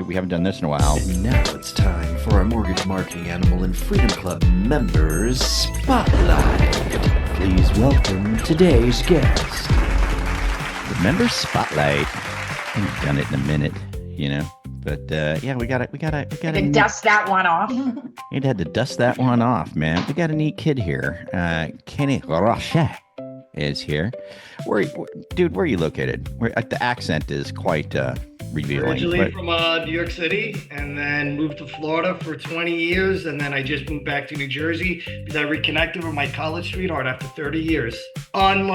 We haven't done this in a while. And now it's time for our Mortgage Marketing Animal and Freedom Club members Spotlight. Please welcome today's guest. The member Spotlight. I haven't done it in a minute, you know. But yeah, we gotta dust that one off. You'd had to dust that one off, man. We got a neat kid here. Kenny Roche is here. Dude, where are you located? The accent is quite revealing. Originally from New York City, and then moved to Florida for 20 years, and then I just moved back to New Jersey because I reconnected with my college sweetheart after 30 years. On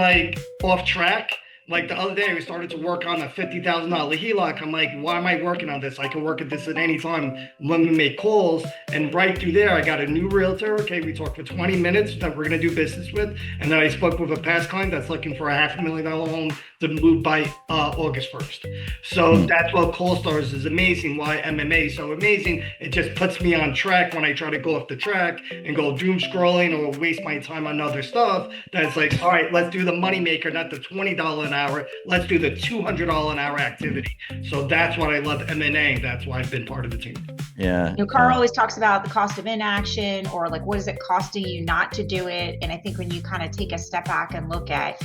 off track. Like the other day, we started to work on a $50,000 HELOC. I'm like, why am I working on this? I can work at this at any time when we make calls. And right through there, I got a new realtor. Okay, we talked for 20 minutes that we're going to do business with. And then I spoke with a past client that's looking for a $500,000 home to move by August 1st. So that's what CallStars is amazing. Why MMA is so amazing. It just puts me on track when I try to go off the track and go doom scrolling or waste my time on other stuff. That's like, all right, let's do the moneymaker, not the $20 an hour. Let's do the $200 an hour activity. So that's what I love MMA. That's why I've been part of the team. Yeah. Carl always talks about the cost of inaction, or what is it costing you not to do it? And I think when you kind of take a step back and look at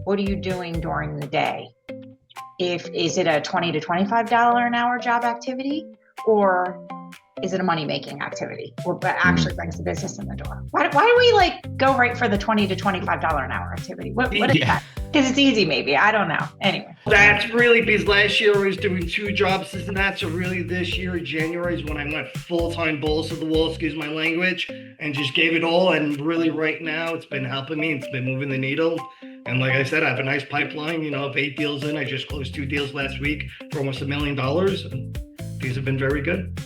what are you doing during the day? Is it a $20 to $25 an hour job activity, or is it a money-making activity or actually brings the business in the door? Why do we go right for the $20 to $25 an hour activity? What is that? Because it's easy, maybe. I don't know. Anyway. That's really because last year I was doing 2 jobs, this and that. So really this year, January, is when I went full-time balls to the wall, excuse my language, and just gave it all. And really right now, it's been helping me. It's been moving the needle. And like I said, I have a nice pipeline, of 8 deals in. I just closed 2 deals last week for almost $1 million. And these have been very good.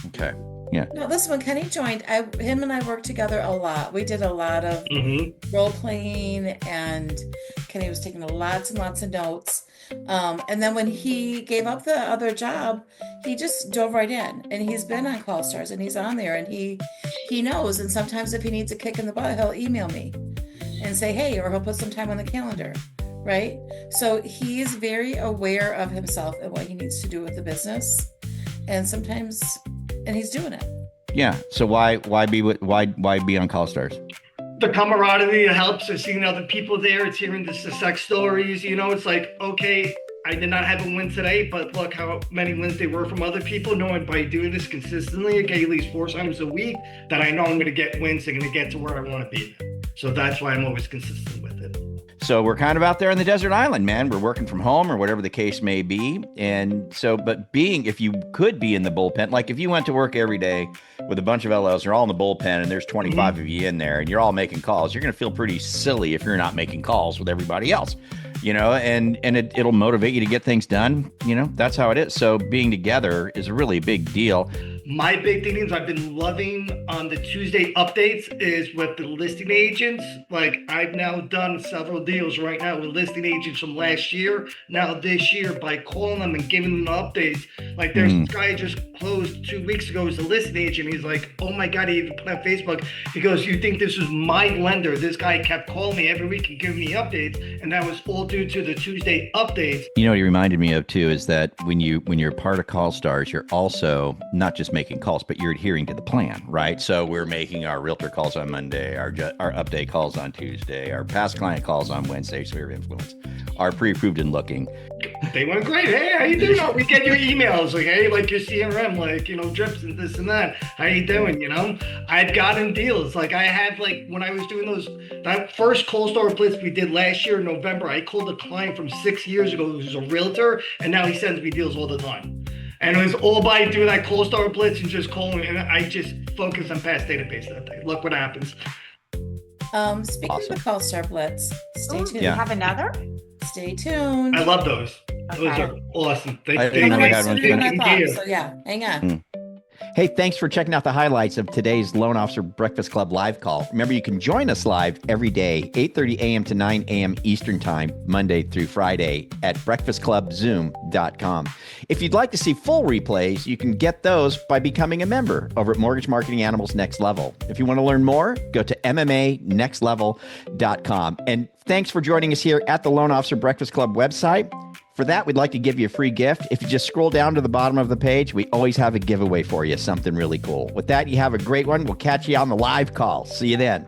Okay. Yeah. No, this one, Kenny joined. Him and I worked together a lot. We did a lot of role playing, and Kenny was taking lots and lots of notes. And then when he gave up the other job, he just dove right in. And he's been on CallStars, and he's on there, and he knows. And sometimes if he needs a kick in the butt, he'll email me and say, hey, or he'll put some time on the calendar. Right? So he is very aware of himself and what he needs to do with the business. And he's doing it. Yeah. So why be on CallStars? The camaraderie helps. It's seeing other people there. It's hearing the success stories. It's like, okay, I did not have a win today, but look how many wins they were from other people. Knowing by doing this consistently, okay, at least 4 times a week, that I know I'm going to get wins. I'm going to get to where I want to be. So that's why I'm always consistent with it. So we're kind of out there on the desert island, man. We're working from home or whatever the case may be. And so, but if you could be in the bullpen, like if you went to work every day with a bunch of LLs, you're all in the bullpen and there's 25 of you in there and you're all making calls, you're going to feel pretty silly if you're not making calls with everybody else, and it'll motivate you to get things done. That's how it is. So being together is a really big deal. My big thing is I've been loving on the Tuesday updates is with the listing agents. Like I've now done several deals right now with listing agents from last year. Now this year by calling them and giving them updates. Like there's this guy just closed 2 weeks ago as a listing agent. He's like, oh my God, he even put on Facebook. He goes, you think this is my lender? This guy kept calling me every week and giving me updates. And that was all due to the Tuesday updates. What he reminded me of too is that when you're part of CallStars, you're also not just making calls, but you're adhering to the plan, right? So we're making our realtor calls on Monday, our update calls on Tuesday, our past client calls on Wednesday, sphere of influence, our pre-approved and looking. They went great. Hey, how you doing? We get your emails, like, hey, like your CRM, like, drips and this and that. How you doing? I've gotten deals. Like I had, when I was doing that first CallStar blitz we did last year in November, I called a client from 6 years ago who's a realtor, and now he sends me deals all the time. And it was all by doing that CallStar blitz and just calling, and I just focused on past database that day. Look what happens. Speaking of the CallStar blitz, stay tuned. You have another? Stay tuned. I love those. Okay. Those are awesome. So yeah, hang on. Hey, thanks for checking out the highlights of today's Loan Officer Breakfast Club live call. Remember, you can join us live every day, 8:30 a.m. to 9 a.m. Eastern Time, Monday through Friday at breakfastclubzoom.com. If you'd like to see full replays, you can get those by becoming a member over at Mortgage Marketing Animals Next Level. If you want to learn more, go to MMAnextlevel.com. And thanks for joining us here at the Loan Officer Breakfast Club website. For that, we'd like to give you a free gift. If you just scroll down to the bottom of the page, we always have a giveaway for you, something really cool. With that, you have a great one. We'll catch you on the live call. See you then.